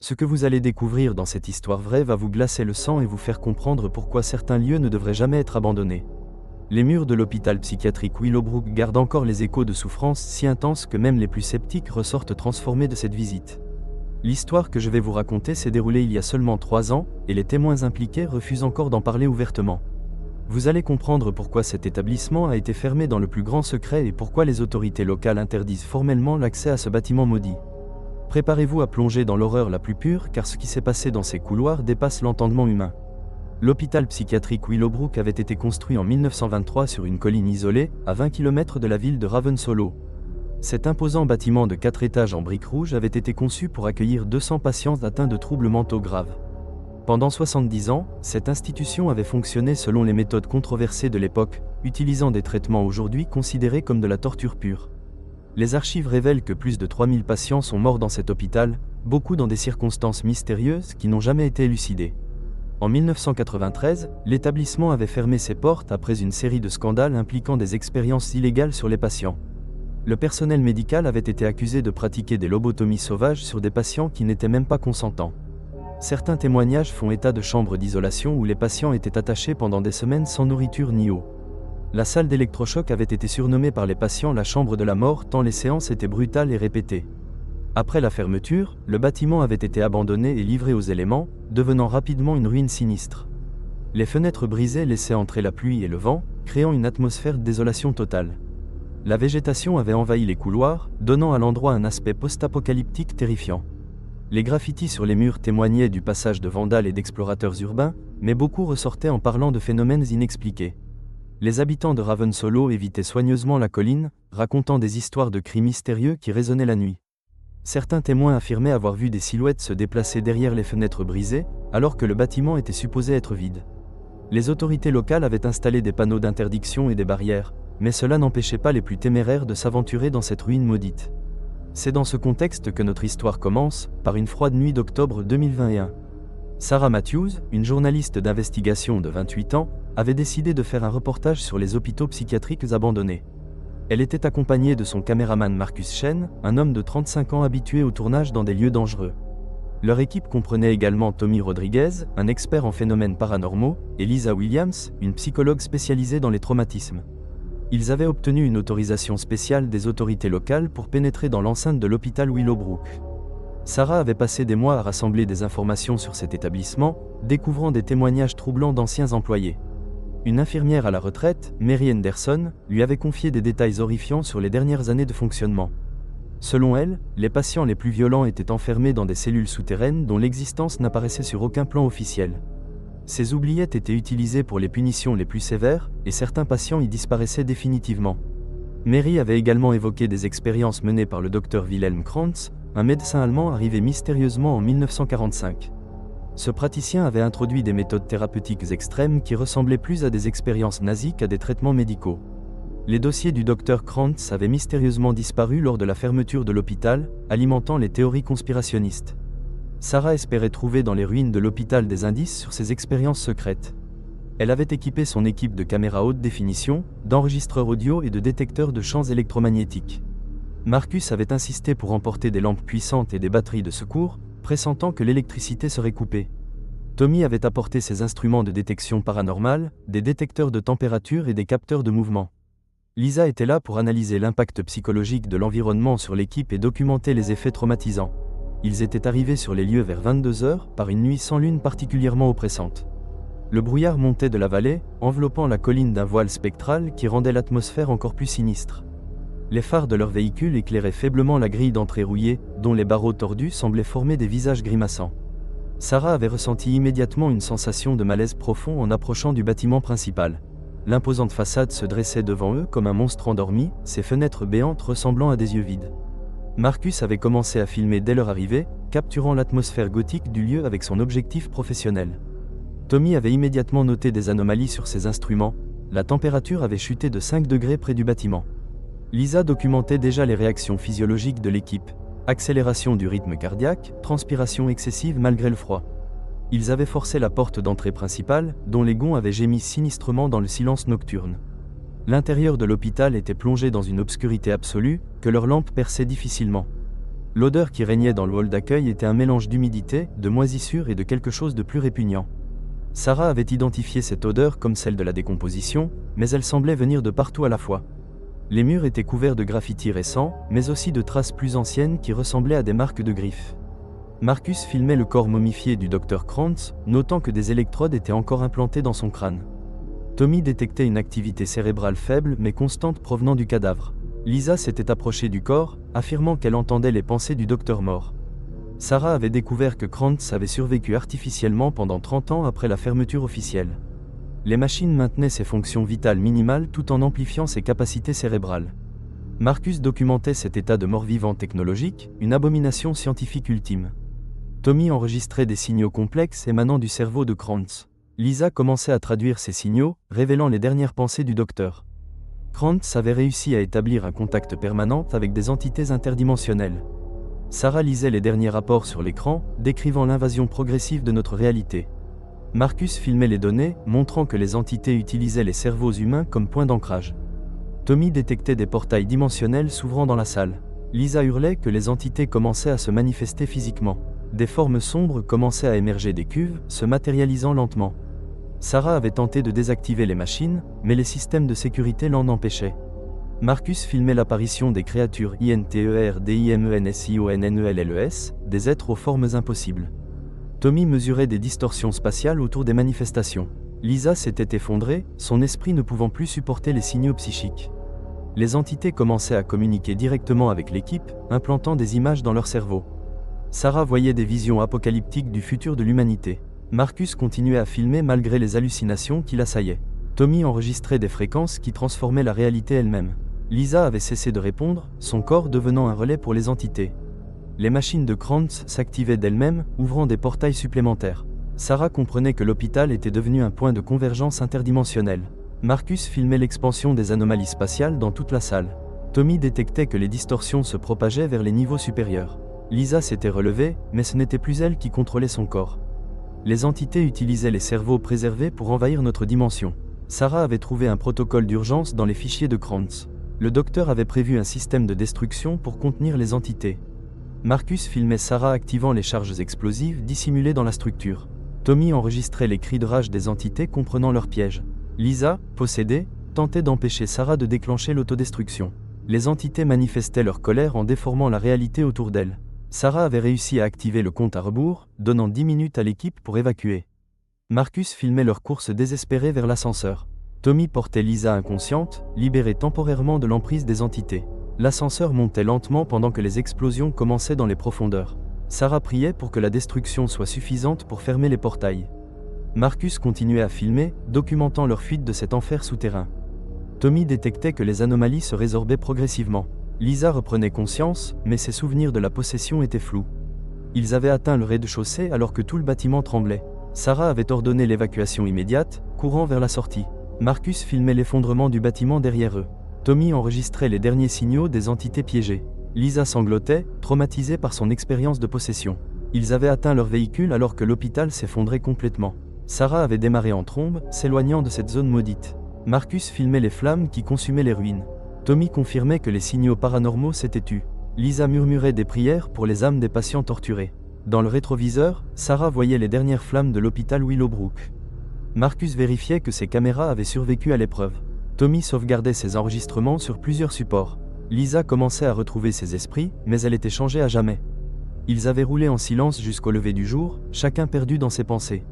Ce que vous allez découvrir dans cette histoire vraie va vous glacer le sang et vous faire comprendre pourquoi certains lieux ne devraient jamais être abandonnés. Les murs de l'hôpital psychiatrique Willowbrook gardent encore les échos de souffrances si intenses que même les plus sceptiques ressortent transformés de cette visite. L'histoire que je vais vous raconter s'est déroulée il y a seulement 3 ans, et les témoins impliqués refusent encore d'en parler ouvertement. Vous allez comprendre pourquoi cet établissement a été fermé dans le plus grand secret et pourquoi les autorités locales interdisent formellement l'accès à ce bâtiment maudit. Préparez-vous à plonger dans l'horreur la plus pure car ce qui s'est passé dans ces couloirs dépasse l'entendement humain. L'hôpital psychiatrique Willowbrook avait été construit en 1923 sur une colline isolée, à 20 km de la ville de Ravenshollow. Cet imposant bâtiment de 4 étages en briques rouges avait été conçu pour accueillir 200 patients atteints de troubles mentaux graves. Pendant 70 ans, cette institution avait fonctionné selon les méthodes controversées de l'époque, utilisant des traitements aujourd'hui considérés comme de la torture pure. Les archives révèlent que plus de 3000 patients sont morts dans cet hôpital, beaucoup dans des circonstances mystérieuses qui n'ont jamais été élucidées. En 1993, l'établissement avait fermé ses portes après une série de scandales impliquant des expériences illégales sur les patients. Le personnel médical avait été accusé de pratiquer des lobotomies sauvages sur des patients qui n'étaient même pas consentants. Certains témoignages font état de chambres d'isolation où les patients étaient attachés pendant des semaines sans nourriture ni eau. La salle d'électrochoc avait été surnommée par les patients la chambre de la mort tant les séances étaient brutales et répétées. Après la fermeture, le bâtiment avait été abandonné et livré aux éléments, devenant rapidement une ruine sinistre. Les fenêtres brisées laissaient entrer la pluie et le vent, créant une atmosphère de désolation totale. La végétation avait envahi les couloirs, donnant à l'endroit un aspect post-apocalyptique terrifiant. Les graffitis sur les murs témoignaient du passage de vandales et d'explorateurs urbains, mais beaucoup ressortaient en parlant de phénomènes inexpliqués. Les habitants de Ravenshollow évitaient soigneusement la colline, racontant des histoires de cris mystérieux qui résonnaient la nuit. Certains témoins affirmaient avoir vu des silhouettes se déplacer derrière les fenêtres brisées, alors que le bâtiment était supposé être vide. Les autorités locales avaient installé des panneaux d'interdiction et des barrières, mais cela n'empêchait pas les plus téméraires de s'aventurer dans cette ruine maudite. C'est dans ce contexte que notre histoire commence, par une froide nuit d'octobre 2021. Sarah Matthews, une journaliste d'investigation de 28 ans, avait décidé de faire un reportage sur les hôpitaux psychiatriques abandonnés. Elle était accompagnée de son caméraman Marcus Chen, un homme de 35 ans habitué au tournage dans des lieux dangereux. Leur équipe comprenait également Tommy Rodriguez, un expert en phénomènes paranormaux, et Lisa Williams, une psychologue spécialisée dans les traumatismes. Ils avaient obtenu une autorisation spéciale des autorités locales pour pénétrer dans l'enceinte de l'hôpital Willowbrook. Sarah avait passé des mois à rassembler des informations sur cet établissement, découvrant des témoignages troublants d'anciens employés. Une infirmière à la retraite, Mary Anderson, lui avait confié des détails horrifiants sur les dernières années de fonctionnement. Selon elle, les patients les plus violents étaient enfermés dans des cellules souterraines dont l'existence n'apparaissait sur aucun plan officiel. Ces oubliettes étaient utilisées pour les punitions les plus sévères, et certains patients y disparaissaient définitivement. Mary avait également évoqué des expériences menées par le docteur Wilhelm Krantz, un médecin allemand arrivé mystérieusement en 1945. Ce praticien avait introduit des méthodes thérapeutiques extrêmes qui ressemblaient plus à des expériences nazies qu'à des traitements médicaux. Les dossiers du docteur Krantz avaient mystérieusement disparu lors de la fermeture de l'hôpital, alimentant les théories conspirationnistes. Sarah espérait trouver dans les ruines de l'hôpital des indices sur ces expériences secrètes. Elle avait équipé son équipe de caméras haute définition, d'enregistreurs audio et de détecteurs de champs électromagnétiques. Marcus avait insisté pour emporter des lampes puissantes et des batteries de secours, pressentant que l'électricité serait coupée. Tommy avait apporté ses instruments de détection paranormale, des détecteurs de température et des capteurs de mouvement. Lisa était là pour analyser l'impact psychologique de l'environnement sur l'équipe et documenter les effets traumatisants. Ils étaient arrivés sur les lieux vers 22 h, par une nuit sans lune particulièrement oppressante. Le brouillard montait de la vallée, enveloppant la colline d'un voile spectral qui rendait l'atmosphère encore plus sinistre. Les phares de leurs véhicules éclairaient faiblement la grille d'entrée rouillée, dont les barreaux tordus semblaient former des visages grimaçants. Sarah avait ressenti immédiatement une sensation de malaise profond en approchant du bâtiment principal. L'imposante façade se dressait devant eux comme un monstre endormi, ses fenêtres béantes ressemblant à des yeux vides. Marcus avait commencé à filmer dès leur arrivée, capturant l'atmosphère gothique du lieu avec son objectif professionnel. Tommy avait immédiatement noté des anomalies sur ses instruments, la température avait chuté de 5 degrés près du bâtiment. Lisa documentait déjà les réactions physiologiques de l'équipe, accélération du rythme cardiaque, transpiration excessive malgré le froid. Ils avaient forcé la porte d'entrée principale, dont les gonds avaient gémi sinistrement dans le silence nocturne. L'intérieur de l'hôpital était plongé dans une obscurité absolue, que leurs lampes perçaient difficilement. L'odeur qui régnait dans le hall d'accueil était un mélange d'humidité, de moisissure et de quelque chose de plus répugnant. Sarah avait identifié cette odeur comme celle de la décomposition, mais elle semblait venir de partout à la fois. Les murs étaient couverts de graffitis récents, mais aussi de traces plus anciennes qui ressemblaient à des marques de griffes. Marcus filmait le corps momifié du docteur Krantz, notant que des électrodes étaient encore implantées dans son crâne. Tommy détectait une activité cérébrale faible mais constante provenant du cadavre. Lisa s'était approchée du corps, affirmant qu'elle entendait les pensées du docteur mort. Sarah avait découvert que Krantz avait survécu artificiellement pendant 30 ans après la fermeture officielle. Les machines maintenaient ses fonctions vitales minimales tout en amplifiant ses capacités cérébrales. Marcus documentait cet état de mort-vivant technologique, une abomination scientifique ultime. Tommy enregistrait des signaux complexes émanant du cerveau de Krantz. Lisa commençait à traduire ces signaux, révélant les dernières pensées du docteur. Krantz avait réussi à établir un contact permanent avec des entités interdimensionnelles. Sarah lisait les derniers rapports sur l'écran, décrivant l'invasion progressive de notre réalité. Marcus filmait les données, montrant que les entités utilisaient les cerveaux humains comme point d'ancrage. Tommy détectait des portails dimensionnels s'ouvrant dans la salle. Lisa hurlait que les entités commençaient à se manifester physiquement. Des formes sombres commençaient à émerger des cuves, se matérialisant lentement. Sarah avait tenté de désactiver les machines, mais les systèmes de sécurité l'en empêchaient. Marcus filmait l'apparition des créatures INTERDIMENSIONNELLES, des êtres aux formes impossibles. Tommy mesurait des distorsions spatiales autour des manifestations. Lisa s'était effondrée, son esprit ne pouvant plus supporter les signaux psychiques. Les entités commençaient à communiquer directement avec l'équipe, implantant des images dans leur cerveau. Sarah voyait des visions apocalyptiques du futur de l'humanité. Marcus continuait à filmer malgré les hallucinations qui l'assaillaient. Tommy enregistrait des fréquences qui transformaient la réalité elle-même. Lisa avait cessé de répondre, son corps devenant un relais pour les entités. Les machines de Krantz s'activaient d'elles-mêmes, ouvrant des portails supplémentaires. Sarah comprenait que l'hôpital était devenu un point de convergence interdimensionnelle. Marcus filmait l'expansion des anomalies spatiales dans toute la salle. Tommy détectait que les distorsions se propageaient vers les niveaux supérieurs. Lisa s'était relevée, mais ce n'était plus elle qui contrôlait son corps. Les entités utilisaient les cerveaux préservés pour envahir notre dimension. Sarah avait trouvé un protocole d'urgence dans les fichiers de Krantz. Le docteur avait prévu un système de destruction pour contenir les entités. Marcus filmait Sarah activant les charges explosives dissimulées dans la structure. Tommy enregistrait les cris de rage des entités comprenant leur piège. Lisa, possédée, tentait d'empêcher Sarah de déclencher l'autodestruction. Les entités manifestaient leur colère en déformant la réalité autour d'elles. Sarah avait réussi à activer le compte à rebours, donnant 10 minutes à l'équipe pour évacuer. Marcus filmait leur course désespérée vers l'ascenseur. Tommy portait Lisa inconsciente, libérée temporairement de l'emprise des entités. L'ascenseur montait lentement pendant que les explosions commençaient dans les profondeurs. Sarah priait pour que la destruction soit suffisante pour fermer les portails. Marcus continuait à filmer, documentant leur fuite de cet enfer souterrain. Tommy détectait que les anomalies se résorbaient progressivement. Lisa reprenait conscience, mais ses souvenirs de la possession étaient flous. Ils avaient atteint le rez-de-chaussée alors que tout le bâtiment tremblait. Sarah avait ordonné l'évacuation immédiate, courant vers la sortie. Marcus filmait l'effondrement du bâtiment derrière eux. Tommy enregistrait les derniers signaux des entités piégées. Lisa sanglotait, traumatisée par son expérience de possession. Ils avaient atteint leur véhicule alors que l'hôpital s'effondrait complètement. Sarah avait démarré en trombe, s'éloignant de cette zone maudite. Marcus filmait les flammes qui consumaient les ruines. Tommy confirmait que les signaux paranormaux s'étaient tus. Lisa murmurait des prières pour les âmes des patients torturés. Dans le rétroviseur, Sarah voyait les dernières flammes de l'hôpital Willowbrook. Marcus vérifiait que ses caméras avaient survécu à l'épreuve. Tommy sauvegardait ses enregistrements sur plusieurs supports. Lisa commençait à retrouver ses esprits, mais elle était changée à jamais. Ils avaient roulé en silence jusqu'au lever du jour, chacun perdu dans ses pensées.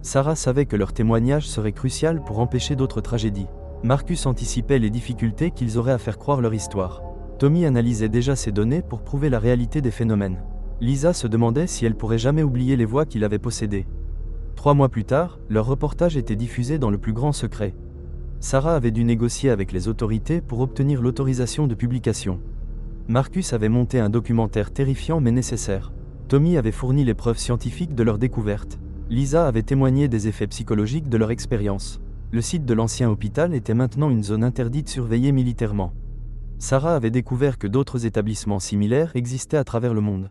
Sarah savait que leur témoignage serait crucial pour empêcher d'autres tragédies. Marcus anticipait les difficultés qu'ils auraient à faire croire leur histoire. Tommy analysait déjà ces données pour prouver la réalité des phénomènes. Lisa se demandait si elle pourrait jamais oublier les voix qu'il avait possédées. 3 mois plus tard, leur reportage était diffusé dans le plus grand secret. Sarah avait dû négocier avec les autorités pour obtenir l'autorisation de publication. Marcus avait monté un documentaire terrifiant mais nécessaire. Tommy avait fourni les preuves scientifiques de leur découverte. Lisa avait témoigné des effets psychologiques de leur expérience. Le site de l'ancien hôpital était maintenant une zone interdite surveillée militairement. Sarah avait découvert que d'autres établissements similaires existaient à travers le monde.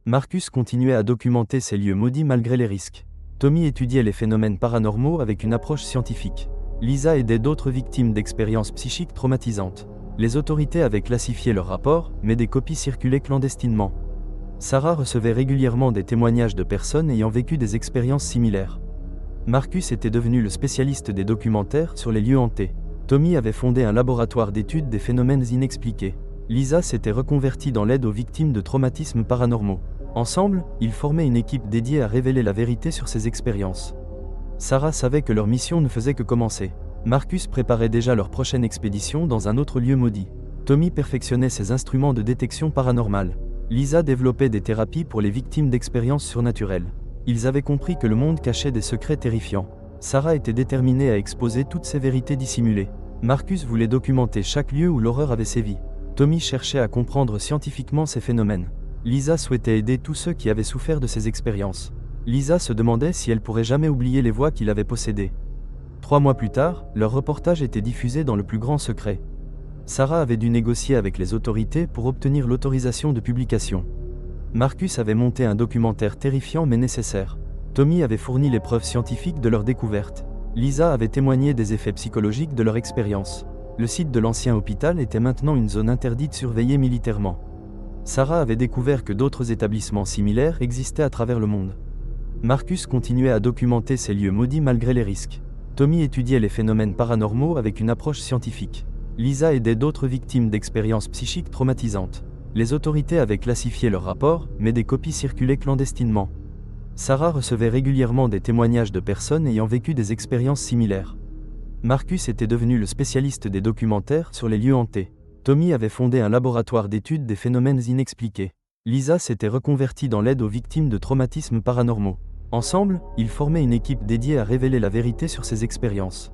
Marcus continuait à documenter ces lieux maudits malgré les risques. Tommy étudiait les phénomènes paranormaux avec une approche scientifique. Lisa aidait d'autres victimes d'expériences psychiques traumatisantes. Les autorités avaient classifié leurs rapports, mais des copies circulaient clandestinement. Sarah recevait régulièrement des témoignages de personnes ayant vécu des expériences similaires. Marcus était devenu le spécialiste des documentaires sur les lieux hantés. Tommy avait fondé un laboratoire d'études des phénomènes inexpliqués. Lisa s'était reconvertie dans l'aide aux victimes de traumatismes paranormaux. Ensemble, ils formaient une équipe dédiée à révéler la vérité sur ces expériences. Sarah savait que leur mission ne faisait que commencer. Marcus préparait déjà leur prochaine expédition dans un autre lieu maudit. Tommy perfectionnait ses instruments de détection paranormale. Lisa développait des thérapies pour les victimes d'expériences surnaturelles. Ils avaient compris que le monde cachait des secrets terrifiants. Sarah était déterminée à exposer toutes ces vérités dissimulées. Marcus voulait documenter chaque lieu où l'horreur avait sévi. Tommy cherchait à comprendre scientifiquement ces phénomènes. Lisa souhaitait aider tous ceux qui avaient souffert de ces expériences. Lisa se demandait si elle pourrait jamais oublier les voix qu'il avait possédées. 3 mois plus tard, leur reportage était diffusé dans le plus grand secret. Sarah avait dû négocier avec les autorités pour obtenir l'autorisation de publication. Marcus avait monté un documentaire terrifiant mais nécessaire. Tommy avait fourni les preuves scientifiques de leur découverte. Lisa avait témoigné des effets psychologiques de leur expérience. Le site de l'ancien hôpital était maintenant une zone interdite surveillée militairement. Sarah avait découvert que d'autres établissements similaires existaient à travers le monde. Marcus continuait à documenter ces lieux maudits malgré les risques. Tommy étudiait les phénomènes paranormaux avec une approche scientifique. Lisa aidait d'autres victimes d'expériences psychiques traumatisantes. Les autorités avaient classifié leurs rapports, mais des copies circulaient clandestinement. Sarah recevait régulièrement des témoignages de personnes ayant vécu des expériences similaires. Marcus était devenu le spécialiste des documentaires sur les lieux hantés. Tommy avait fondé un laboratoire d'études des phénomènes inexpliqués. Lisa s'était reconvertie dans l'aide aux victimes de traumatismes paranormaux. Ensemble, ils formaient une équipe dédiée à révéler la vérité sur ces expériences.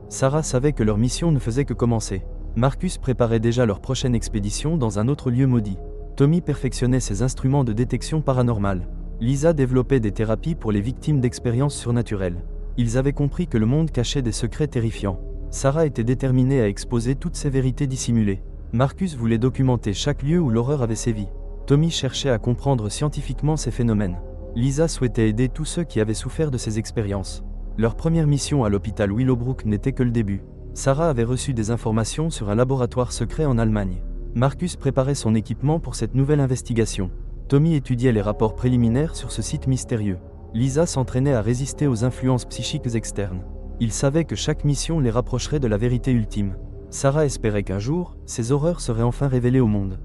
Sarah savait que leur mission ne faisait que commencer. Marcus préparait déjà leur prochaine expédition dans un autre lieu maudit. Tommy perfectionnait ses instruments de détection paranormale. Lisa développait des thérapies pour les victimes d'expériences surnaturelles. Ils avaient compris que le monde cachait des secrets terrifiants. Sarah était déterminée à exposer toutes ces vérités dissimulées. Marcus voulait documenter chaque lieu où l'horreur avait sévi. Tommy cherchait à comprendre scientifiquement ces phénomènes. Lisa souhaitait aider tous ceux qui avaient souffert de ces expériences. Leur première mission à l'hôpital Willowbrook n'était que le début. Sarah avait reçu des informations sur un laboratoire secret en Allemagne. Marcus préparait son équipement pour cette nouvelle investigation. Tommy étudiait les rapports préliminaires sur ce site mystérieux. Lisa s'entraînait à résister aux influences psychiques externes. Il savait que chaque mission les rapprocherait de la vérité ultime. Sarah espérait qu'un jour, ces horreurs seraient enfin révélées au monde.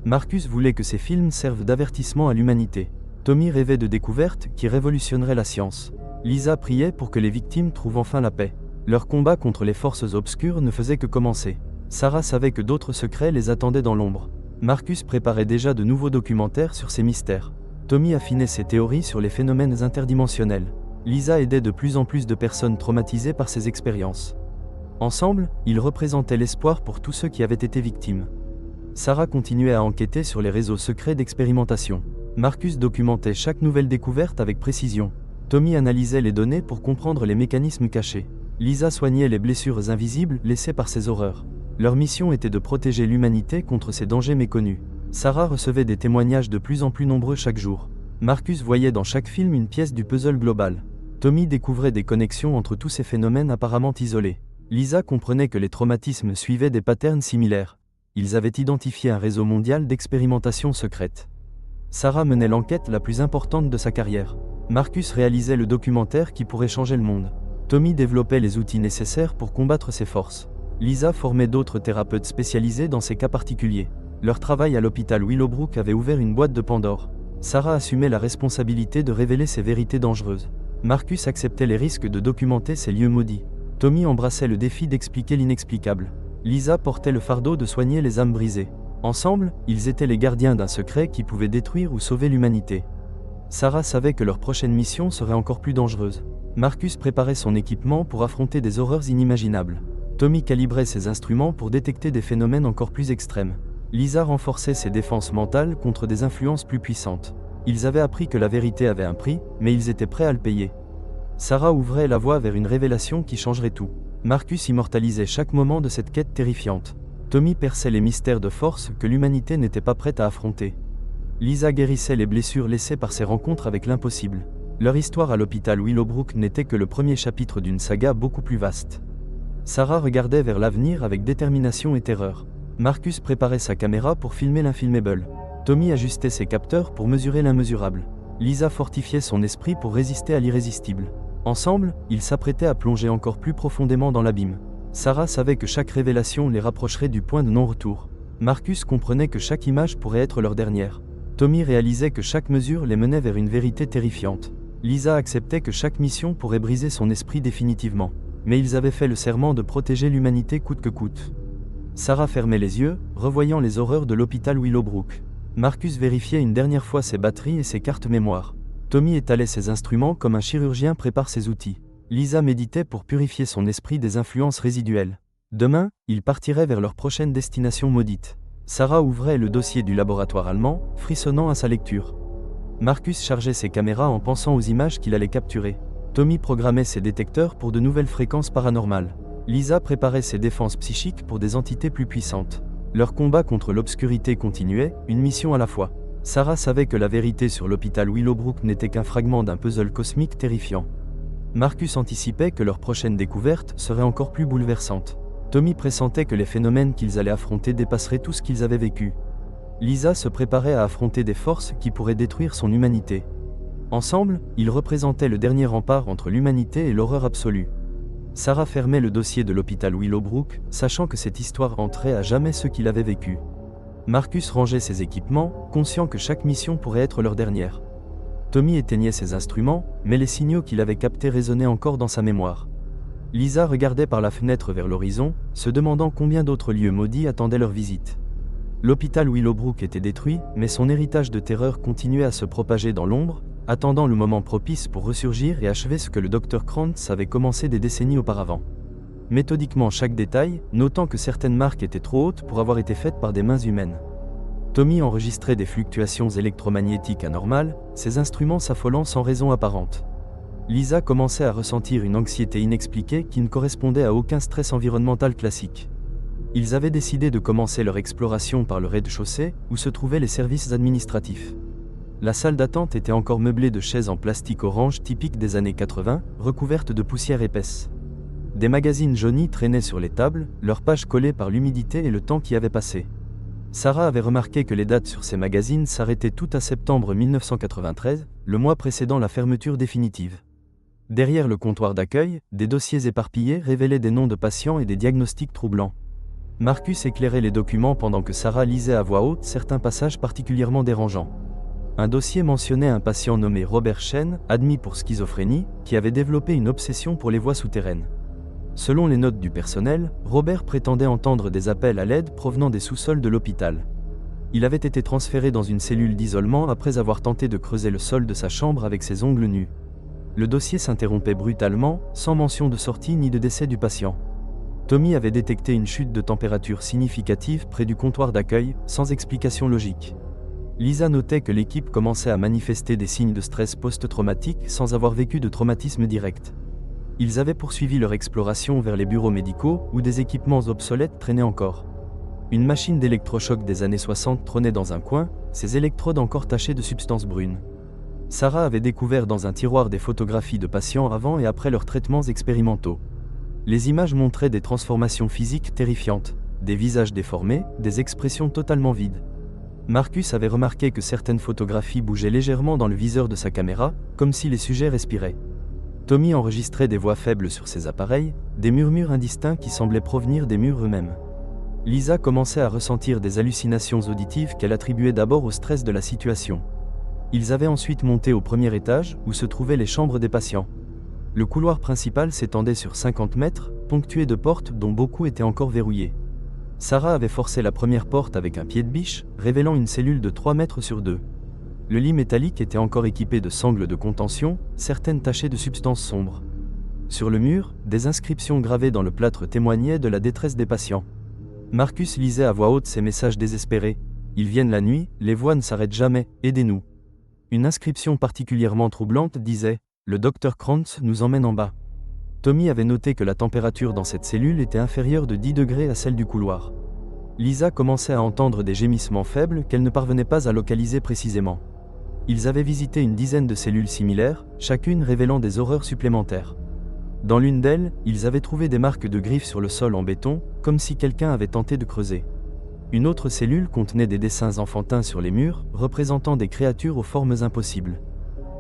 Marcus voulait que ces films servent d'avertissement à l'humanité. Tommy rêvait de découvertes qui révolutionneraient la science. Lisa priait pour que les victimes trouvent enfin la paix. Leur combat contre les forces obscures ne faisait que commencer. Sarah savait que d'autres secrets les attendaient dans l'ombre. Marcus préparait déjà de nouveaux documentaires sur ces mystères. Tommy affinait ses théories sur les phénomènes interdimensionnels. Lisa aidait de plus en plus de personnes traumatisées par ces expériences. Ensemble, ils représentaient l'espoir pour tous ceux qui avaient été victimes. Sarah continuait à enquêter sur les réseaux secrets d'expérimentation. Marcus documentait chaque nouvelle découverte avec précision. Tommy analysait les données pour comprendre les mécanismes cachés. Lisa soignait les blessures invisibles laissées par ces horreurs. Leur mission était de protéger l'humanité contre ces dangers méconnus. Sarah recevait des témoignages de plus en plus nombreux chaque jour. Marcus voyait dans chaque film une pièce du puzzle global. Tommy découvrait des connexions entre tous ces phénomènes apparemment isolés. Lisa comprenait que les traumatismes suivaient des patterns similaires. Ils avaient identifié un réseau mondial d'expérimentation secrète. Sarah menait l'enquête la plus importante de sa carrière. Marcus réalisait le documentaire qui pourrait changer le monde. Tommy développait les outils nécessaires pour combattre ces forces. Lisa formait d'autres thérapeutes spécialisés dans ces cas particuliers. Leur travail à l'hôpital Willowbrook avait ouvert une boîte de Pandore. Sarah assumait la responsabilité de révéler ces vérités dangereuses. Marcus acceptait les risques de documenter ces lieux maudits. Tommy embrassait le défi d'expliquer l'inexplicable. Lisa portait le fardeau de soigner les âmes brisées. Ensemble, ils étaient les gardiens d'un secret qui pouvait détruire ou sauver l'humanité. Sarah savait que leur prochaine mission serait encore plus dangereuse. Marcus préparait son équipement pour affronter des horreurs inimaginables. Tommy calibrait ses instruments pour détecter des phénomènes encore plus extrêmes. Lisa renforçait ses défenses mentales contre des influences plus puissantes. Ils avaient appris que la vérité avait un prix, mais ils étaient prêts à le payer. Sarah ouvrait la voie vers une révélation qui changerait tout. Marcus immortalisait chaque moment de cette quête terrifiante. Tommy perçait les mystères de force que l'humanité n'était pas prête à affronter. Lisa guérissait les blessures laissées par ses rencontres avec l'impossible. Leur histoire à l'hôpital Willowbrook n'était que le premier chapitre d'une saga beaucoup plus vaste. Sarah regardait vers l'avenir avec détermination et terreur. Marcus préparait sa caméra pour filmer l'infilmable. Tommy ajustait ses capteurs pour mesurer l'immesurable. Lisa fortifiait son esprit pour résister à l'irrésistible. Ensemble, ils s'apprêtaient à plonger encore plus profondément dans l'abîme. Sarah savait que chaque révélation les rapprocherait du point de non-retour. Marcus comprenait que chaque image pourrait être leur dernière. Tommy réalisait que chaque mesure les menait vers une vérité terrifiante. Lisa acceptait que chaque mission pourrait briser son esprit définitivement. Mais ils avaient fait le serment de protéger l'humanité coûte que coûte. Sarah fermait les yeux, revoyant les horreurs de l'hôpital Willowbrook. Marcus vérifiait une dernière fois ses batteries et ses cartes mémoire. Tommy étalait ses instruments comme un chirurgien prépare ses outils. Lisa méditait pour purifier son esprit des influences résiduelles. Demain, ils partiraient vers leur prochaine destination maudite. Sarah ouvrait le dossier du laboratoire allemand, frissonnant à sa lecture. Marcus chargeait ses caméras en pensant aux images qu'il allait capturer. Tommy programmait ses détecteurs pour de nouvelles fréquences paranormales. Lisa préparait ses défenses psychiques pour des entités plus puissantes. Leur combat contre l'obscurité continuait, une mission à la fois. Sarah savait que la vérité sur l'hôpital Willowbrook n'était qu'un fragment d'un puzzle cosmique terrifiant. Marcus anticipait que leur prochaine découverte serait encore plus bouleversante. Tommy pressentait que les phénomènes qu'ils allaient affronter dépasseraient tout ce qu'ils avaient vécu. Lisa se préparait à affronter des forces qui pourraient détruire son humanité. Ensemble, ils représentaient le dernier rempart entre l'humanité et l'horreur absolue. Sarah fermait le dossier de l'hôpital Willowbrook, sachant que cette histoire entrait à jamais ceux qui l'avaient vécu. Marcus rangeait ses équipements, conscient que chaque mission pourrait être leur dernière. Tommy éteignait ses instruments, mais les signaux qu'il avait captés résonnaient encore dans sa mémoire. Lisa regardait par la fenêtre vers l'horizon, se demandant combien d'autres lieux maudits attendaient leur visite. L'hôpital Willowbrook était détruit, mais son héritage de terreur continuait à se propager dans l'ombre, attendant le moment propice pour ressurgir et achever ce que le Dr Krantz avait commencé des décennies auparavant. Méthodiquement chaque détail, notant que certaines marques étaient trop hautes pour avoir été faites par des mains humaines. Tommy enregistrait des fluctuations électromagnétiques anormales, ses instruments s'affolant sans raison apparente. Lisa commençait à ressentir une anxiété inexpliquée qui ne correspondait à aucun stress environnemental classique. Ils avaient décidé de commencer leur exploration par le rez-de-chaussée, où se trouvaient les services administratifs. La salle d'attente était encore meublée de chaises en plastique orange typiques des années 80, recouvertes de poussière épaisse. Des magazines jaunis traînaient sur les tables, leurs pages collées par l'humidité et le temps qui avait passé. Sarah avait remarqué que les dates sur ces magazines s'arrêtaient toutes à septembre 1993, le mois précédant la fermeture définitive. Derrière le comptoir d'accueil, des dossiers éparpillés révélaient des noms de patients et des diagnostics troublants. Marcus éclairait les documents pendant que Sarah lisait à voix haute certains passages particulièrement dérangeants. Un dossier mentionnait un patient nommé Robert Chen, admis pour schizophrénie, qui avait développé une obsession pour les voies souterraines. Selon les notes du personnel, Robert prétendait entendre des appels à l'aide provenant des sous-sols de l'hôpital. Il avait été transféré dans une cellule d'isolement après avoir tenté de creuser le sol de sa chambre avec ses ongles nus. Le dossier s'interrompait brutalement, sans mention de sortie ni de décès du patient. Tommy avait détecté une chute de température significative près du comptoir d'accueil, sans explication logique. Lisa notait que l'équipe commençait à manifester des signes de stress post-traumatique sans avoir vécu de traumatisme direct. Ils avaient poursuivi leur exploration vers les bureaux médicaux où des équipements obsolètes traînaient encore. Une machine d'électrochoc des années 60 trônait dans un coin, ses électrodes encore tachées de substances brunes. Sarah avait découvert dans un tiroir des photographies de patients avant et après leurs traitements expérimentaux. Les images montraient des transformations physiques terrifiantes, des visages déformés, des expressions totalement vides. Marcus avait remarqué que certaines photographies bougeaient légèrement dans le viseur de sa caméra, comme si les sujets respiraient. Tommy enregistrait des voix faibles sur ses appareils, des murmures indistincts qui semblaient provenir des murs eux-mêmes. Lisa commençait à ressentir des hallucinations auditives qu'elle attribuait d'abord au stress de la situation. Ils avaient ensuite monté au premier étage, où se trouvaient les chambres des patients. Le couloir principal s'étendait sur 50 mètres, ponctué de portes dont beaucoup étaient encore verrouillées. Sarah avait forcé la première porte avec un pied de biche, révélant une cellule de 3 mètres sur 2. Le lit métallique était encore équipé de sangles de contention, certaines tachées de substances sombres. Sur le mur, des inscriptions gravées dans le plâtre témoignaient de la détresse des patients. Marcus lisait à voix haute ces messages désespérés. « Ils viennent la nuit, les voix ne s'arrêtent jamais, aidez-nous ». Une inscription particulièrement troublante disait « Le Dr Krantz nous emmène en bas ». Tommy avait noté que la température dans cette cellule était inférieure de 10 degrés à celle du couloir. Lisa commençait à entendre des gémissements faibles qu'elle ne parvenait pas à localiser précisément. Ils avaient visité une dizaine de cellules similaires, chacune révélant des horreurs supplémentaires. Dans l'une d'elles, ils avaient trouvé des marques de griffes sur le sol en béton, comme si quelqu'un avait tenté de creuser. Une autre cellule contenait des dessins enfantins sur les murs, représentant des créatures aux formes impossibles.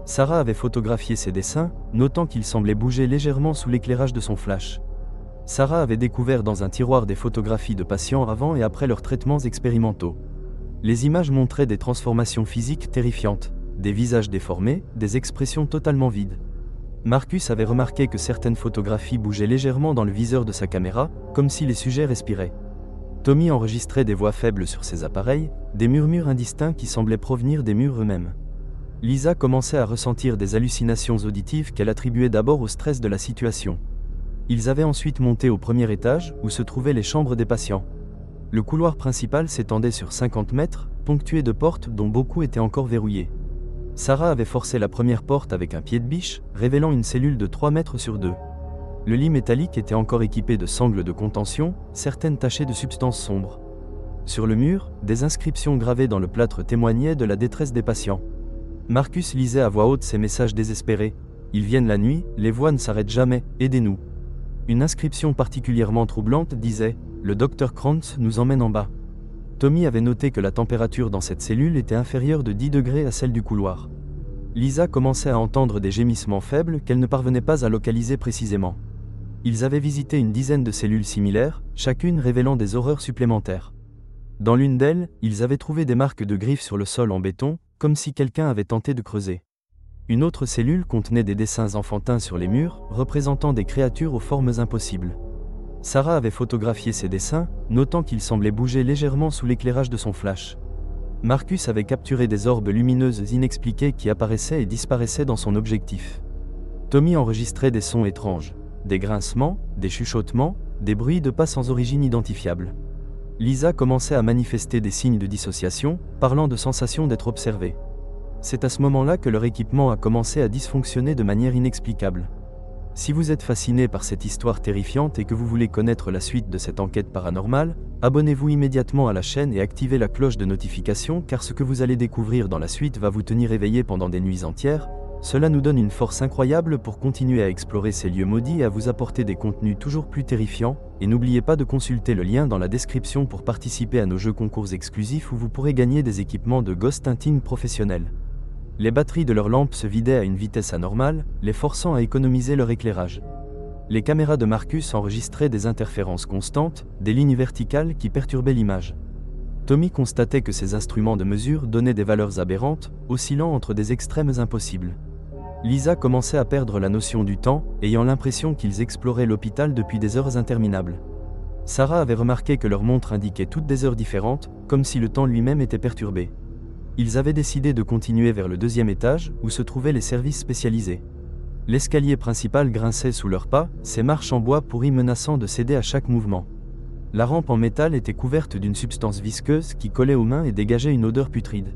Sarah avait photographié ces dessins, notant qu'ils semblaient bouger légèrement sous l'éclairage de son flash. Sarah avait découvert dans un tiroir des photographies de patients avant et après leurs traitements expérimentaux. Les images montraient des transformations physiques terrifiantes, des visages déformés, des expressions totalement vides. Marcus avait remarqué que certaines photographies bougeaient légèrement dans le viseur de sa caméra, comme si les sujets respiraient. Tommy enregistrait des voix faibles sur ses appareils, des murmures indistincts qui semblaient provenir des murs eux-mêmes. Lisa commençait à ressentir des hallucinations auditives qu'elle attribuait d'abord au stress de la situation. Ils avaient ensuite monté au premier étage, où se trouvaient les chambres des patients. Le couloir principal s'étendait sur 50 mètres, ponctué de portes dont beaucoup étaient encore verrouillées. Sarah avait forcé la première porte avec un pied de biche, révélant une cellule de 3 mètres sur 2. Le lit métallique était encore équipé de sangles de contention, certaines tachées de substances sombres. Sur le mur, des inscriptions gravées dans le plâtre témoignaient de la détresse des patients. Marcus lisait à voix haute ces messages désespérés. « Ils viennent la nuit, les voix ne s'arrêtent jamais, aidez-nous ». Une inscription particulièrement troublante disait « Le docteur Krantz nous emmène en bas ». Tommy avait noté que la température dans cette cellule était inférieure de 10 degrés à celle du couloir. Lisa commençait à entendre des gémissements faibles qu'elle ne parvenait pas à localiser précisément. Ils avaient visité une dizaine de cellules similaires, chacune révélant des horreurs supplémentaires. Dans l'une d'elles, ils avaient trouvé des marques de griffes sur le sol en béton, comme si quelqu'un avait tenté de creuser. Une autre cellule contenait des dessins enfantins sur les murs, représentant des créatures aux formes impossibles. Sarah avait photographié ces dessins, notant qu'ils semblaient bouger légèrement sous l'éclairage de son flash. Marcus avait capturé des orbes lumineuses inexpliquées qui apparaissaient et disparaissaient dans son objectif. Tommy enregistrait des sons étranges, des grincements, des chuchotements, des bruits de pas sans origine identifiable. Lisa commençait à manifester des signes de dissociation, parlant de sensation d'être observée. C'est à ce moment-là que leur équipement a commencé à dysfonctionner de manière inexplicable. Si vous êtes fasciné par cette histoire terrifiante et que vous voulez connaître la suite de cette enquête paranormale, abonnez-vous immédiatement à la chaîne et activez la cloche de notification car ce que vous allez découvrir dans la suite va vous tenir éveillé pendant des nuits entières. Cela nous donne une force incroyable pour continuer à explorer ces lieux maudits et à vous apporter des contenus toujours plus terrifiants, et n'oubliez pas de consulter le lien dans la description pour participer à nos jeux concours exclusifs où vous pourrez gagner des équipements de ghost hunting professionnels. Les batteries de leurs lampes se vidaient à une vitesse anormale, les forçant à économiser leur éclairage. Les caméras de Marcus enregistraient des interférences constantes, des lignes verticales qui perturbaient l'image. Tommy constatait que ces instruments de mesure donnaient des valeurs aberrantes, oscillant entre des extrêmes impossibles. Lisa commençait à perdre la notion du temps, ayant l'impression qu'ils exploraient l'hôpital depuis des heures interminables. Sarah avait remarqué que leurs montres indiquaient toutes des heures différentes, comme si le temps lui-même était perturbé. Ils avaient décidé de continuer vers le deuxième étage, où se trouvaient les services spécialisés. L'escalier principal grinçait sous leurs pas, ses marches en bois pourri menaçant de céder à chaque mouvement. La rampe en métal était couverte d'une substance visqueuse qui collait aux mains et dégageait une odeur putride.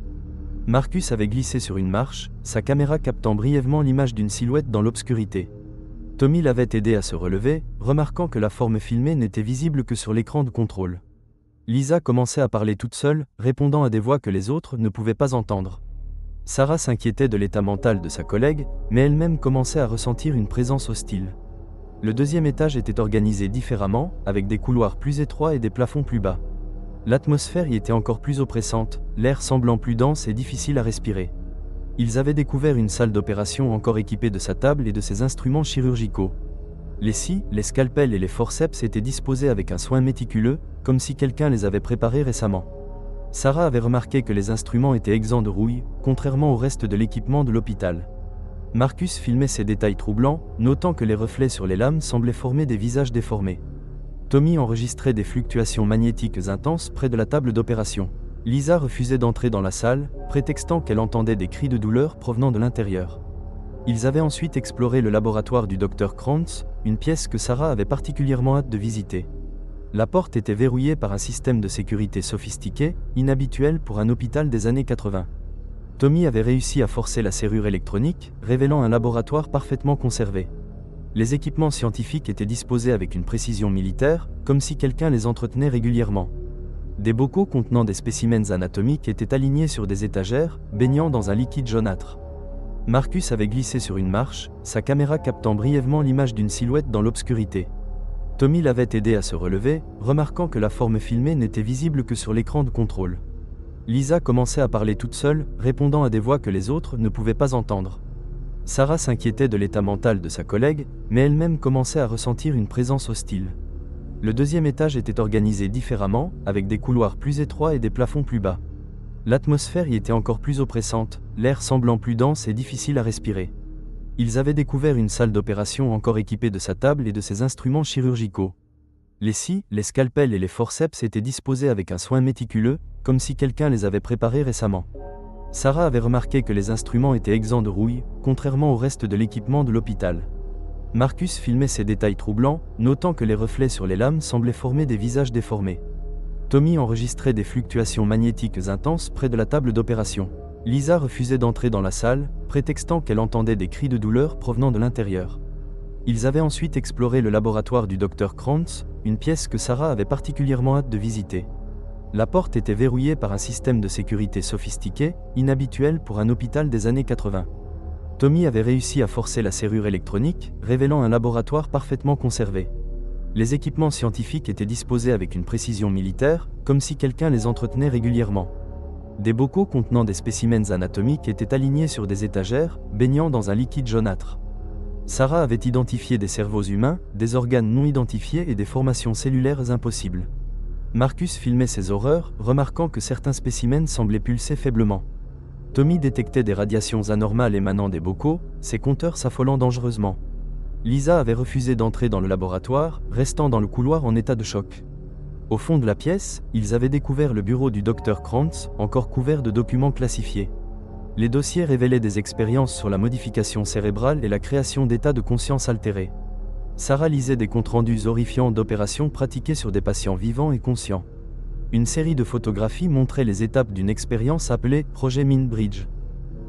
Marcus avait glissé sur une marche, sa caméra captant brièvement l'image d'une silhouette dans l'obscurité. Tommy l'avait aidé à se relever, remarquant que la forme filmée n'était visible que sur l'écran de contrôle. Lisa commençait à parler toute seule, répondant à des voix que les autres ne pouvaient pas entendre. Sarah s'inquiétait de l'état mental de sa collègue, mais elle-même commençait à ressentir une présence hostile. Le deuxième étage était organisé différemment, avec des couloirs plus étroits et des plafonds plus bas. L'atmosphère y était encore plus oppressante, l'air semblant plus dense et difficile à respirer. Ils avaient découvert une salle d'opération encore équipée de sa table et de ses instruments chirurgicaux. Les scies, les scalpels et les forceps étaient disposés avec un soin méticuleux, comme si quelqu'un les avait préparés récemment. Sarah avait remarqué que les instruments étaient exempts de rouille, contrairement au reste de l'équipement de l'hôpital. Marcus filmait ces détails troublants, notant que les reflets sur les lames semblaient former des visages déformés. Tommy enregistrait des fluctuations magnétiques intenses près de la table d'opération. Lisa refusait d'entrer dans la salle, prétextant qu'elle entendait des cris de douleur provenant de l'intérieur. Ils avaient ensuite exploré le laboratoire du docteur Krantz, une pièce que Sarah avait particulièrement hâte de visiter. La porte était verrouillée par un système de sécurité sophistiqué, inhabituel pour un hôpital des années 80. Tommy avait réussi à forcer la serrure électronique, révélant un laboratoire parfaitement conservé. Les équipements scientifiques étaient disposés avec une précision militaire, comme si quelqu'un les entretenait régulièrement. Des bocaux contenant des spécimens anatomiques étaient alignés sur des étagères, baignant dans un liquide jaunâtre. Marcus avait glissé sur une marche, sa caméra captant brièvement l'image d'une silhouette dans l'obscurité. Tommy l'avait aidé à se relever, remarquant que la forme filmée n'était visible que sur l'écran de contrôle. Lisa commençait à parler toute seule, répondant à des voix que les autres ne pouvaient pas entendre. Sarah s'inquiétait de l'état mental de sa collègue, mais elle-même commençait à ressentir une présence hostile. Le deuxième étage était organisé différemment, avec des couloirs plus étroits et des plafonds plus bas. L'atmosphère y était encore plus oppressante, l'air semblant plus dense et difficile à respirer. Ils avaient découvert une salle d'opération encore équipée de sa table et de ses instruments chirurgicaux. Les scies, les scalpels et les forceps étaient disposés avec un soin méticuleux, comme si quelqu'un les avait préparés récemment. Sarah avait remarqué que les instruments étaient exempts de rouille, contrairement au reste de l'équipement de l'hôpital. Marcus filmait ces détails troublants, notant que les reflets sur les lames semblaient former des visages déformés. Tommy enregistrait des fluctuations magnétiques intenses près de la table d'opération. Lisa refusait d'entrer dans la salle, prétextant qu'elle entendait des cris de douleur provenant de l'intérieur. Ils avaient ensuite exploré le laboratoire du Dr Krantz, une pièce que Sarah avait particulièrement hâte de visiter. La porte était verrouillée par un système de sécurité sophistiqué, inhabituel pour un hôpital des années 80. Tommy avait réussi à forcer la serrure électronique, révélant un laboratoire parfaitement conservé. Les équipements scientifiques étaient disposés avec une précision militaire, comme si quelqu'un les entretenait régulièrement. Des bocaux contenant des spécimens anatomiques étaient alignés sur des étagères, baignant dans un liquide jaunâtre. Sarah avait identifié des cerveaux humains, des organes non identifiés et des formations cellulaires impossibles. Marcus filmait ces horreurs, remarquant que certains spécimens semblaient pulser faiblement. Tommy détectait des radiations anormales émanant des bocaux, ses compteurs s'affolant dangereusement. Lisa avait refusé d'entrer dans le laboratoire, restant dans le couloir en état de choc. Au fond de la pièce, ils avaient découvert le bureau du Dr Krantz, encore couvert de documents classifiés. Les dossiers révélaient des expériences sur la modification cérébrale et la création d'états de conscience altérés. Sarah lisait des comptes rendus horrifiants d'opérations pratiquées sur des patients vivants et conscients. Une série de photographies montrait les étapes d'une expérience appelée « Projet Mindbridge ».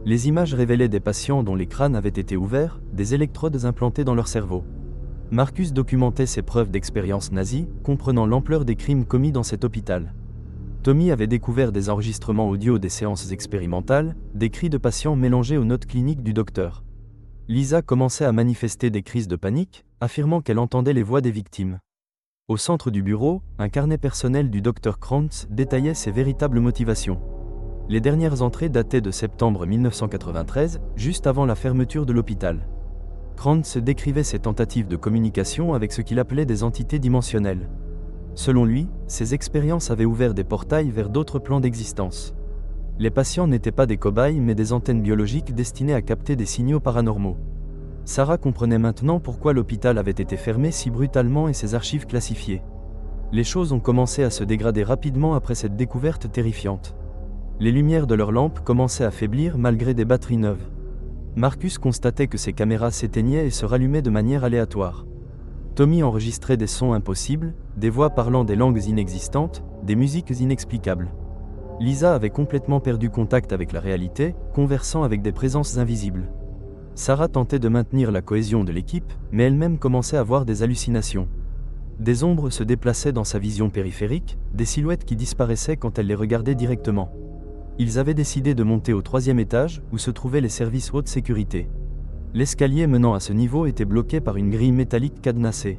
Les images révélaient des patients dont les crânes avaient été ouverts, des électrodes implantées dans leur cerveau. Marcus documentait ces preuves d'expérience nazie, comprenant l'ampleur des crimes commis dans cet hôpital. Tommy avait découvert des enregistrements audio des séances expérimentales, des cris de patients mélangés aux notes cliniques du docteur. Lisa commençait à manifester des crises de panique, affirmant qu'elle entendait les voix des victimes. Au centre du bureau, un carnet personnel du Dr Krantz détaillait ses véritables motivations. Les dernières entrées dataient de septembre 1993, juste avant la fermeture de l'hôpital. Krantz décrivait ses tentatives de communication avec ce qu'il appelait des entités dimensionnelles. Selon lui, ces expériences avaient ouvert des portails vers d'autres plans d'existence. Les patients n'étaient pas des cobayes mais des antennes biologiques destinées à capter des signaux paranormaux. Sarah comprenait maintenant pourquoi l'hôpital avait été fermé si brutalement et ses archives classifiées. Les choses ont commencé à se dégrader rapidement après cette découverte terrifiante. Les lumières de leurs lampes commençaient à faiblir malgré des batteries neuves. Marcus constatait que ses caméras s'éteignaient et se rallumaient de manière aléatoire. Tommy enregistrait des sons impossibles, des voix parlant des langues inexistantes, des musiques inexplicables. Lisa avait complètement perdu contact avec la réalité, conversant avec des présences invisibles. Sarah tentait de maintenir la cohésion de l'équipe, mais elle-même commençait à voir des hallucinations. Des ombres se déplaçaient dans sa vision périphérique, des silhouettes qui disparaissaient quand elle les regardait directement. Ils avaient décidé de monter au 3e étage, où se trouvaient les services haute sécurité. L'escalier menant à ce niveau était bloqué par une grille métallique cadenassée.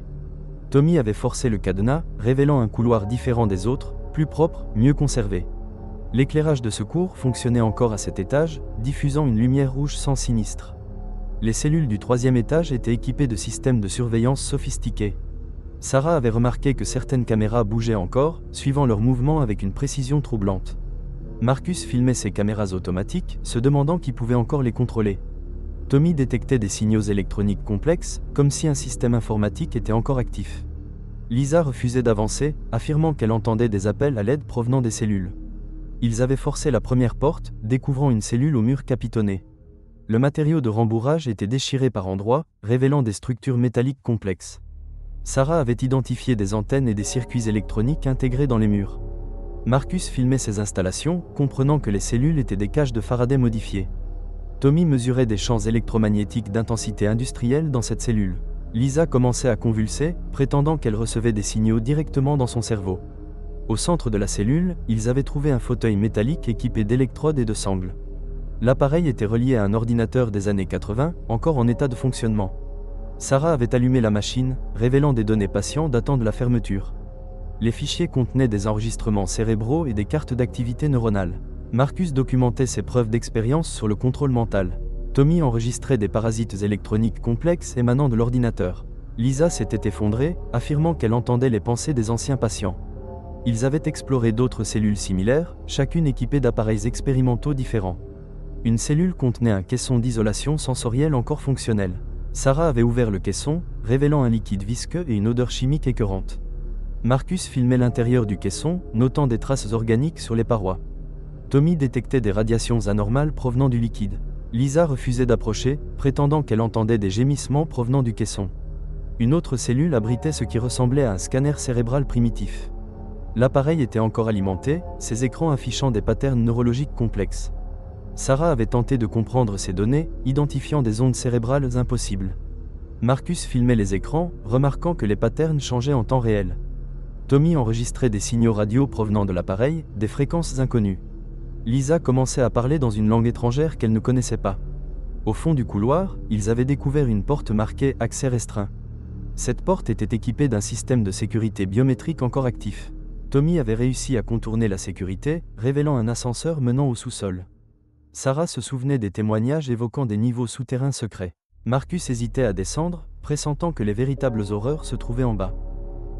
Tommy avait forcé le cadenas, révélant un couloir différent des autres, plus propre, mieux conservé. L'éclairage de secours fonctionnait encore à cet étage, diffusant une lumière rouge sans sinistre. Les cellules du 3e étage étaient équipées de systèmes de surveillance sophistiqués. Sarah avait remarqué que certaines caméras bougeaient encore, suivant leurs mouvements avec une précision troublante. Marcus filmait ces caméras automatiques, se demandant qui pouvait encore les contrôler. Tommy détectait des signaux électroniques complexes, comme si un système informatique était encore actif. Lisa refusait d'avancer, affirmant qu'elle entendait des appels à l'aide provenant des cellules. Ils avaient forcé la première porte, découvrant une cellule au mur capitonné. Le matériau de rembourrage était déchiré par endroits, révélant des structures métalliques complexes. Sarah avait identifié des antennes et des circuits électroniques intégrés dans les murs. Marcus filmait ces installations, comprenant que les cellules étaient des cages de Faraday modifiées. Tommy mesurait des champs électromagnétiques d'intensité industrielle dans cette cellule. Lisa commençait à convulser, prétendant qu'elle recevait des signaux directement dans son cerveau. Au centre de la cellule, ils avaient trouvé un fauteuil métallique équipé d'électrodes et de sangles. L'appareil était relié à un ordinateur des années 80, encore en état de fonctionnement. Sarah avait allumé la machine, révélant des données patients datant de la fermeture. Les fichiers contenaient des enregistrements cérébraux et des cartes d'activité neuronale. Marcus documentait ses preuves d'expérience sur le contrôle mental. Tommy enregistrait des parasites électroniques complexes émanant de l'ordinateur. Lisa s'était effondrée, affirmant qu'elle entendait les pensées des anciens patients. Ils avaient exploré d'autres cellules similaires, chacune équipée d'appareils expérimentaux différents. Une cellule contenait un caisson d'isolation sensorielle encore fonctionnel. Sarah avait ouvert le caisson, révélant un liquide visqueux et une odeur chimique écœurante. Marcus filmait l'intérieur du caisson, notant des traces organiques sur les parois. Tommy détectait des radiations anormales provenant du liquide. Lisa refusait d'approcher, prétendant qu'elle entendait des gémissements provenant du caisson. Une autre cellule abritait ce qui ressemblait à un scanner cérébral primitif. L'appareil était encore alimenté, ses écrans affichant des patterns neurologiques complexes. Sarah avait tenté de comprendre ces données, identifiant des ondes cérébrales impossibles. Marcus filmait les écrans, remarquant que les patterns changeaient en temps réel. Tommy enregistrait des signaux radio provenant de l'appareil, des fréquences inconnues. Lisa commençait à parler dans une langue étrangère qu'elle ne connaissait pas. Au fond du couloir, ils avaient découvert une porte marquée « Accès restreint ». Cette porte était équipée d'un système de sécurité biométrique encore actif. Tommy avait réussi à contourner la sécurité, révélant un ascenseur menant au sous-sol. Sarah se souvenait des témoignages évoquant des niveaux souterrains secrets. Marcus hésitait à descendre, pressentant que les véritables horreurs se trouvaient en bas.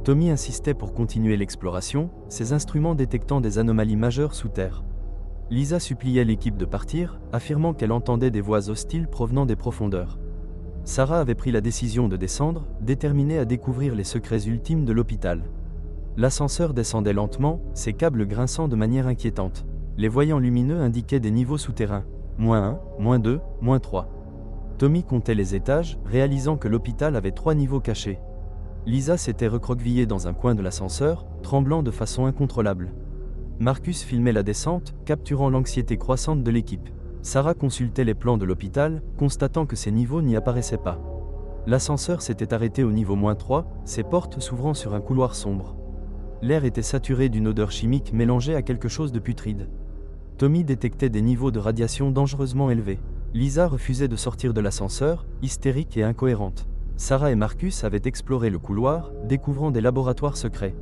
Tommy insistait pour continuer l'exploration, ses instruments détectant des anomalies majeures sous terre. Lisa suppliait l'équipe de partir, affirmant qu'elle entendait des voix hostiles provenant des profondeurs. Sarah avait pris la décision de descendre, déterminée à découvrir les secrets ultimes de l'hôpital. L'ascenseur descendait lentement, ses câbles grinçant de manière inquiétante. Les voyants lumineux indiquaient des niveaux souterrains. -1, -2, -3. Tommy comptait les étages, réalisant que l'hôpital avait 3 niveaux cachés. Lisa s'était recroquevillée dans un coin de l'ascenseur, tremblant de façon incontrôlable. Marcus filmait la descente, capturant l'anxiété croissante de l'équipe. Sarah consultait les plans de l'hôpital, constatant que ces niveaux n'y apparaissaient pas. L'ascenseur s'était arrêté au niveau -3, ses portes s'ouvrant sur un couloir sombre. L'air était saturé d'une odeur chimique mélangée à quelque chose de putride. Tommy détectait des niveaux de radiation dangereusement élevés. Lisa refusait de sortir de l'ascenseur, hystérique et incohérente. Sarah et Marcus avaient exploré le couloir, découvrant des laboratoires secrets.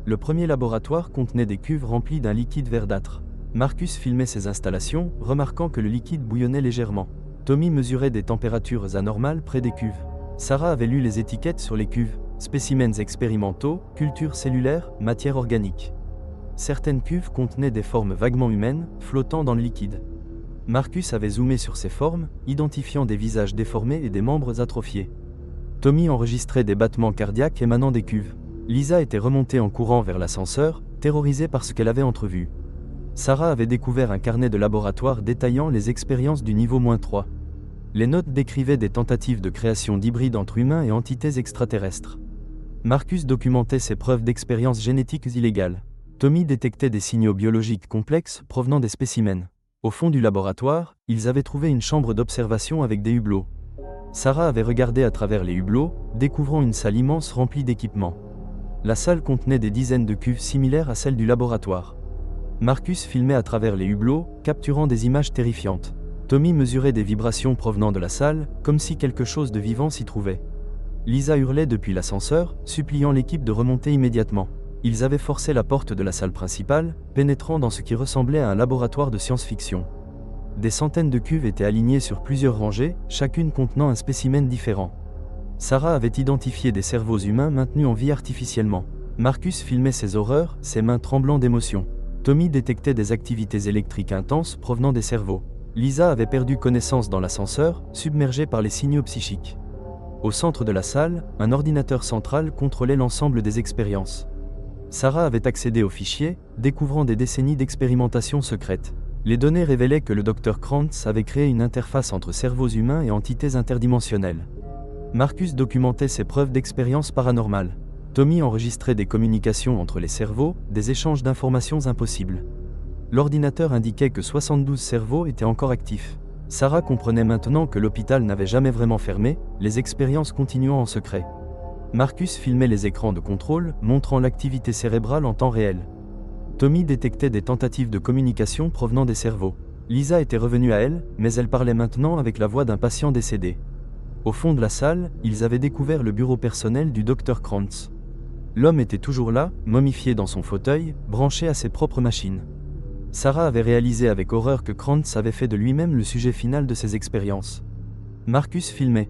Le premier laboratoire contenait des cuves remplies d'un liquide verdâtre. Marcus filmait ces installations, remarquant que le liquide bouillonnait légèrement. Tommy mesurait des températures anormales près des cuves. Sarah avait lu les étiquettes sur les cuves. Spécimens expérimentaux, cultures cellulaires, matière organique. Certaines cuves contenaient des formes vaguement humaines, flottant dans le liquide. Marcus avait zoomé sur ces formes, identifiant des visages déformés et des membres atrophiés. Tommy enregistrait des battements cardiaques émanant des cuves. Lisa était remontée en courant vers l'ascenseur, terrorisée par ce qu'elle avait entrevu. Sarah avait découvert un carnet de laboratoire détaillant les expériences du niveau -3. Les notes décrivaient des tentatives de création d'hybrides entre humains et entités extraterrestres. Marcus documentait ses preuves d'expériences génétiques illégales. Tommy détectait des signaux biologiques complexes provenant des spécimens. Au fond du laboratoire, ils avaient trouvé une chambre d'observation avec des hublots. Sarah avait regardé à travers les hublots, découvrant une salle immense remplie d'équipements. La salle contenait des dizaines de cuves similaires à celles du laboratoire. Marcus filmait à travers les hublots, capturant des images terrifiantes. Tommy mesurait des vibrations provenant de la salle, comme si quelque chose de vivant s'y trouvait. Lisa hurlait depuis l'ascenseur, suppliant l'équipe de remonter immédiatement. Ils avaient forcé la porte de la salle principale, pénétrant dans ce qui ressemblait à un laboratoire de science-fiction. Des centaines de cuves étaient alignées sur plusieurs rangées, chacune contenant un spécimen différent. Sarah avait identifié des cerveaux humains maintenus en vie artificiellement. Marcus filmait ces horreurs, ses mains tremblant d'émotion. Tommy détectait des activités électriques intenses provenant des cerveaux. Lisa avait perdu connaissance dans l'ascenseur, submergée par les signaux psychiques. Au centre de la salle, un ordinateur central contrôlait l'ensemble des expériences. Sarah avait accédé aux fichiers, découvrant des décennies d'expérimentation secrètes. Les données révélaient que le Dr Krantz avait créé une interface entre cerveaux humains et entités interdimensionnelles. Marcus documentait ses preuves d'expérience paranormale. Tommy enregistrait des communications entre les cerveaux, des échanges d'informations impossibles. L'ordinateur indiquait que 72 cerveaux étaient encore actifs. Sarah comprenait maintenant que l'hôpital n'avait jamais vraiment fermé, les expériences continuant en secret. Marcus filmait les écrans de contrôle, montrant l'activité cérébrale en temps réel. Tommy détectait des tentatives de communication provenant des cerveaux. Lisa était revenue à elle, mais elle parlait maintenant avec la voix d'un patient décédé. Au fond de la salle, ils avaient découvert le bureau personnel du docteur Krantz. L'homme était toujours là, momifié dans son fauteuil, branché à ses propres machines. Sarah avait réalisé avec horreur que Krantz avait fait de lui-même le sujet final de ses expériences. Marcus filmait.